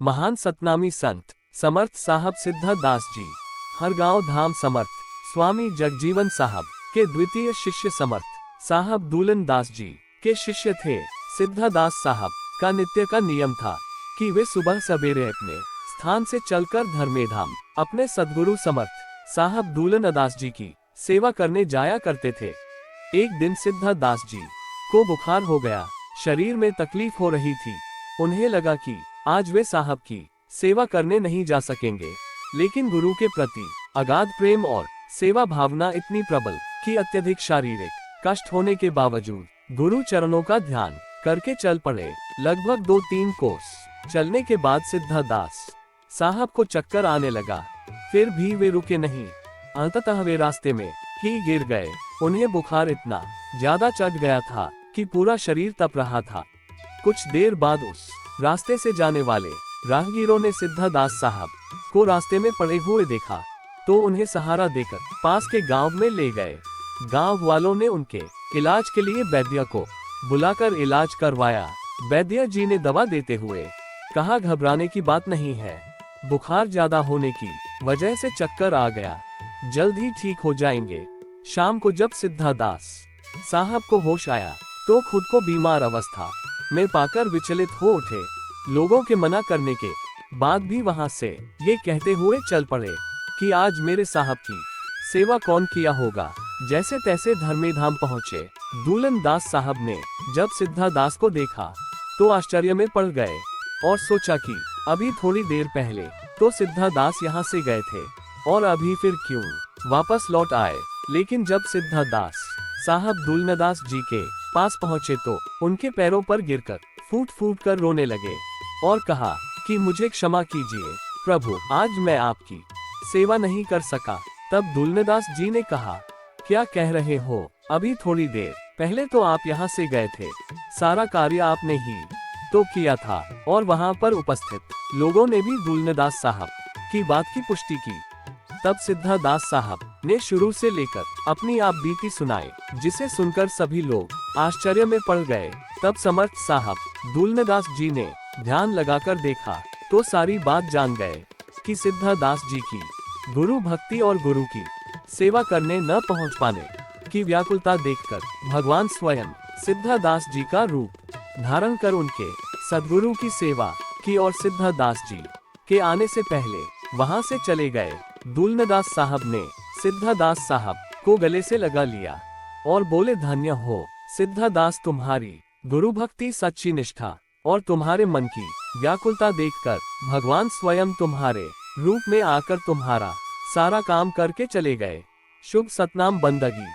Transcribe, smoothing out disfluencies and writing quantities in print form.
महान सतनामी संत समर्थ साहब सिद्धा दास जी, हर गांव धाम समर्थ स्वामी जगजीवन साहब के द्वितीय शिष्य समर्थ साहब दूलन दास जी के शिष्य थे। सिद्धा दास साहब का नित्य का नियम था कि वे सुबह सवेरे अपने स्थान से चलकर धर्मेधाम अपने सद्गुरु समर्थ साहब दूलन दास जी की सेवा करने जाया करते थे। एक दिन सिद्धा दास जी को बुखार हो गया, शरीर में तकलीफ हो रही थी। उन्हें लगा कि आज वे साहब की सेवा करने नहीं जा सकेंगे, लेकिन गुरु के प्रति अगाध प्रेम और सेवा भावना इतनी प्रबल कि अत्यधिक शारीरिक कष्ट होने के बावजूद गुरु चरणों का ध्यान करके चल पड़े। लगभग 2-3 कोस चलने के बाद सिद्धा दास साहब को चक्कर आने लगा, फिर भी वे रुके नहीं। अंततः वे रास्ते में ही गिर गए। उन्हें बुखार इतना ज्यादा चढ़ गया था कि पूरा शरीर तप रहा था। कुछ देर बाद उस रास्ते से जाने वाले राहगीरों ने सिद्धा दास साहब को रास्ते में पड़े हुए देखा तो उन्हें सहारा देकर पास के गांव में ले गए। गांव वालों ने उनके इलाज के लिए वैद्य को बुलाकर इलाज करवाया। वैद्य जी ने दवा देते हुए कहा, घबराने की बात नहीं है, बुखार ज्यादा होने की वजह से चक्कर आ गया, जल्द ही ठीक हो जाएंगे। शाम को जब सिद्धा दास साहब को होश आया तो खुद को बीमार अवस्था में पाकर विचलित हो उठे। लोगों के मना करने के बाद भी वहां से ये कहते हुए चल पड़े कि आज मेरे साहब की सेवा कौन किया होगा। जैसे तैसे धर्मेधाम पहुंचे। दूलन दास साहब ने जब सिद्धा दास को देखा तो आश्चर्य में पड़ गए और सोचा कि अभी थोड़ी देर पहले तो सिद्धा दास यहाँ से गए थे और अभी फिर क्यों वापस लौट आए। लेकिन जब सिद्धा दास साहब दूलनदास जी के पास पहुंचे तो उनके पैरों पर गिरकर फूट फूट कर रोने लगे और कहा कि मुझे क्षमा कीजिए प्रभु, आज मैं आपकी सेवा नहीं कर सका। तब दूलनदास जी ने कहा, क्या कह रहे हो, अभी थोड़ी देर पहले तो आप यहाँ से गए थे, सारा कार्य आपने ही तो किया था। और वहाँ पर उपस्थित लोगों ने भी दूलनदास साहब की बात की पुष्टि की। तब सिद्धा दास साहब ने शुरू से लेकर अपनी आप बीती सुनाई, जिसे सुनकर सभी लोग आश्चर्य में पड़ गए। तब समर्थ साहब दूलनदास जी ने ध्यान लगाकर देखा तो सारी बात जान गए कि सिद्धा दास जी की गुरु भक्ति और गुरु की सेवा करने न पहुंच पाने की व्याकुलता देखकर भगवान स्वयं सिद्धा दास जी का रूप धारण कर उनके सद्गुरु की सेवा की और सिद्धा दास जी के आने से पहले वहां से चले गए। दूलनदास साहब ने सिद्धा दास साहब को गले से लगा लिया और बोले, धन्य हो सिद्धा दास, तुम्हारी गुरु भक्ति, सच्ची निष्ठा और तुम्हारे मन की व्याकुलता देखकर भगवान स्वयं तुम्हारे रूप में आकर तुम्हारा सारा काम करके चले गए। शुभ सतनाम बंदगी।